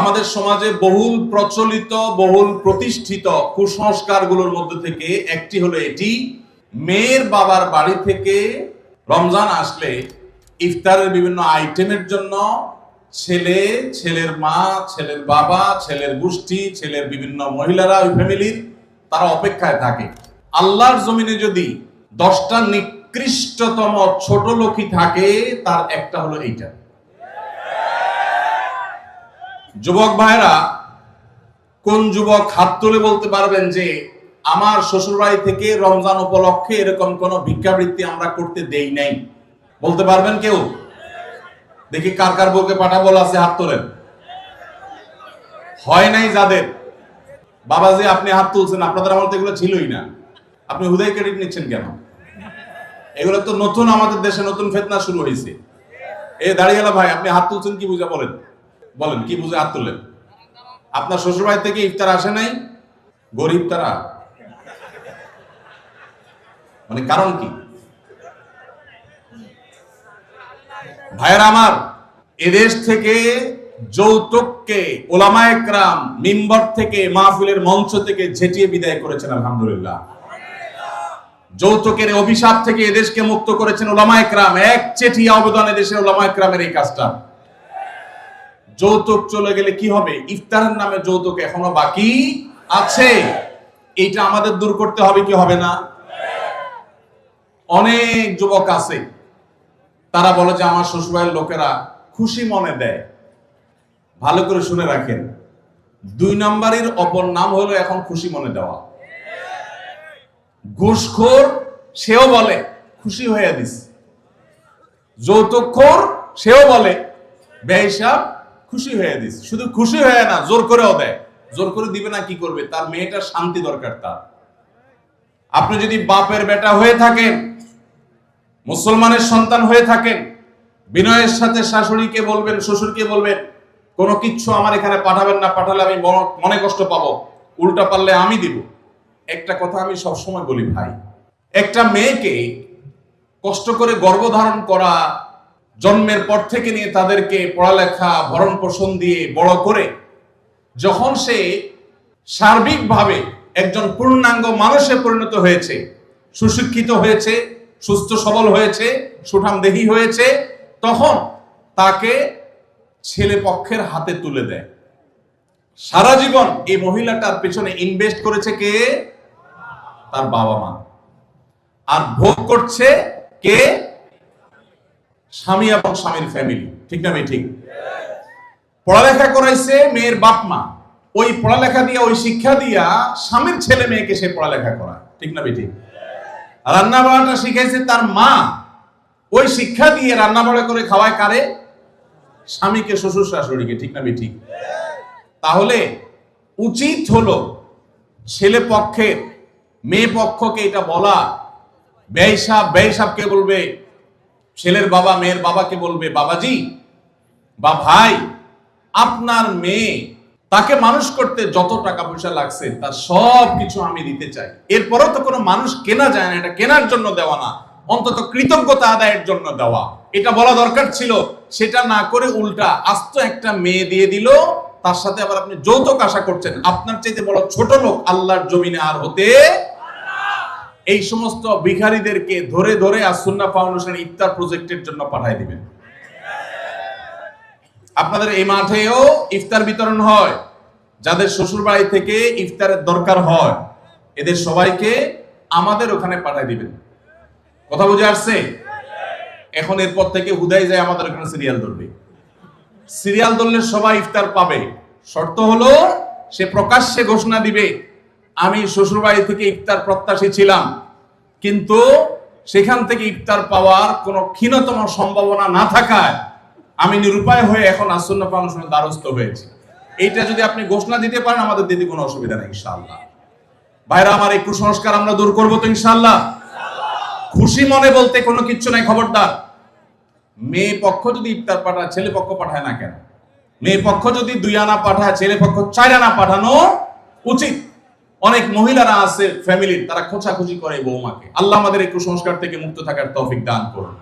আমাদের সমাজে বহুল প্রচলিত বহুল প্রতিষ্ঠিত কুসংস্কারগুলোর মধ্যে থেকে একটি হলো এটি, মেয়ের বাবার বাড়ি থেকে রমজান আসলে ইফতারের বিভিন্ন আইটেমের জন্য ছেলে, ছেলের মা, ছেলের বাবা, ছেলের গোষ্ঠী, ছেলের বিভিন্ন মহিলারা ওই ফ্যামিলির তারা অপেক্ষায় থাকে। আল্লাহর জমিনে যদি 10টা নিকৃষ্টতম ছোট লোকই থাকে তার একটা হলো এইটা। যুবক ভাইরা, কোন যুবক হাত তুলে বলতে পারবেন যে আমার শ্বশুরবাড়ি থেকে রমজান উপলক্ষে এরকম কোন ভিক্ষাবৃত্তি আমরা করতে দেই নাই? বলতে পারবেন কেউ? দেখি কার কার বউকে পাঠাবো আছে, হাত তোলেন। হয় নাই যাদের। বাবাজি আপনি হাত তুলছেন, আপনাদের আমল তো এগুলো ছিলই না, আপনি হুদাই ক্রেডিট নিচ্ছেন কেন? এগুলো তো নতুন, আমাদের দেশে নতুন ফিতনা শুরু হয়েছে। এই দাঁড়িয়েলা ভাই, আপনি হাত তুলছেন কি বুঝা? বলেন বলেন কি বুঝে হাত তুললেন? আপনার শ্বশুরবাড়ি থেকে ইফতার আসে নাই? গরিব তারা, মানে কারণ কি? ভাইয়েরা আমার, এদেশ থেকে যৌতুককে ওলামায়ে কেরাম মিম্বর থেকে, মাহফিলের মঞ্চ থেকে ঝেঁটিয়ে বিদায় করেছেন, আলহামদুলিল্লাহ। যৌতুকের অভিশাপ থেকে এদেশকে মুক্ত করেছেন ওলামায়ে কেরাম। এক চেটিয়া অবদান এদেশের ওলামায়ে কেরামের এই কাজটা। যৌতুক চলে গেলে কি হবে? ইফতারের নামে যৌতুক এখনো বাকি আছে, এইটা আমাদের দূর করতে হবে কি হবে না? অনেক যুবক আছে তারা বলে যে আমার শ্বশুরবাড়ির লোকেরা খুশি মনে দেয়। ভালো করে শুনে রাখেন, 2 নাম্বারের অপর নাম হলো এখন খুশি মনে দেওয়া। ঘুষখোর সেও বলে খুশি হয়ে দিস, যৌতুকখোর সেও বলে বেহিসাব খুশি হয়ে দিস। শুধু খুশি হয়ে না, জোর করেও দেয়। জোর করে দিবে না কি করবে? তার মেয়েটার শান্তি দরকার তার। আপনি যদি বাপের বেটা হয়ে থাকেন, মুসলমানের সন্তান হয়ে থাকেন, বিনয়ের সাথে শাশুড়িকে বলবেন, শ্বশুরকে বলবেন কোনো কিচ্ছু আমার এখানে পাঠাবেন না, পাঠালে আমি মনে কষ্ট পাবো, উল্টা পারলে আমি দিব। একটা কথা আমি সবসময় বলি ভাই, একটা মেয়েকে কষ্ট করে গর্ভধারণ করা, জন্মের পর থেকে নিয়ে তাদেরকে পড়ালেখা ভরণ পোষণ দিয়ে বড় করে যখন সে সার্বিকভাবে একজন পূর্ণাঙ্গ মানুষে পরিণত হয়েছে, সুশিক্ষিত হয়েছে, সুস্থ সবল হয়েছে, সুঠামদেহী হয়েছে, তখন তাকে ছেলে পক্ষের হাতে তুলে দেয়। সারা জীবন এই মহিলাটার পেছনে ইনভেস্ট করেছে কে? তার বাবা মা। আর ভোগ করছে কে? স্বামী এবং স্বামীর ফ্যামিলি। ঠিক না ভাই? ঠিক। পড়ালেখা করাইছে মেয়ের বাপ মা, ওই পড়ালেখা দিয়া, ওই শিক্ষা দিয়া স্বামীর ছেলে মেয়েকে সে পড়ালেখা করায়। ঠিক না ভাই? ঠিক। রান্না বান্নাটা শিখাইছে তার মা, ওই শিক্ষা দিয়ে রান্না বান্না করে খাওয়ায় কারে? স্বামীকে, শ্বশুর শাশুড়িকে। ঠিক না ভাই? ঠিক। তাহলে উচিত হলো ছেলে পক্ষের মেয়ে পক্ষকে এটা বলা, বেহিসাবকে বলবে, ছেলের বাবা মেয়ের বাবাকে বলবে বাবাজি বা ভাই, আপনার মেয়ে তাকে মানুষ করতে যত টাকা পয়সা লাগছে তার সব কিছু আমি দিতে চাই। এরপরও তো কোনো মানুষ কেনা যায় না, এটা কেনার জন্য দেওয়া না, অন্তত কৃতজ্ঞতা আদায়ের জন্য দেওয়া। এটা বলা দরকার ছিল। সেটা না করে উল্টা আস্ত একটা মেয়ে দিয়ে দিল, তার সাথে আবার আপনি যৌতুক আশা করছেন। আপনার চাইতে বড় ছোট লোক আল্লাহর জমিনে আর হতে। এই সমস্ত ভিখারীদেরকে ধরে ধরে আস-সুন্নাহ ফাউন্ডেশন ইফতার প্রজেক্টের জন্য পাঠিয়ে দিবেন। আপনাদের এই মাঠেও ইফতার বিতরণ হয়। যাদের শ্বশুর বাড়ি থেকে ইফতারের দরকার হয়, এদের সবাইকে আমাদের ওখানে পাঠিয়ে দিবেন। কথা বুঝে আসছে? এখন এরপর থেকে হুদাই যায় আমাদের ওখানে সিরিয়াল ধরবে। সিরিয়াল ধরলে সবাই ইফতার পাবে। শর্ত হলো সে প্রকাশ্যে ঘোষণা দিবে, আমি শ্বশুর বাড়ি থেকে ইফতার প্রত্যাশী ছিলাম, কিন্তু সেখান থেকে ইফতার পাওয়ার কোনো ক্ষীণতম সম্ভাবনা না থাকায় আমি নিরুপায় হয়ে এখন আস-সুন্নাহ ফাউন্ডেশনের দ্বারস্থ হয়েছি। এইটা যদি আপনি ঘোষণা দিতে পারেন, আমাদের দিতে কোনো অসুবিধা নেই ইনশাআল্লাহ। ভাইরা আমার, এই কুসংস্কার আমরা দূর করবো তো ইনশাআল্লাহ। খুশি মনে বলতে কোনো কিচ্ছু নাই। খবরদার, মেয়ে পক্ষ যদি ইফতার পাঠায়, ছেলে পক্ষ পাঠায় না কেন? মেয়ে পক্ষ যদি 2 আনা পাঠায়, ছেলে পক্ষ 4 আনা পাঠানো উচিত। অনেক মহিলারা আছে ফ্যামিলির, তারা খোঁচাখুচি করে বৌমাকে। আল্লাহ আমাদের এই কুসংস্কার থেকে মুক্ত থাকার তৌফিক দান করুন।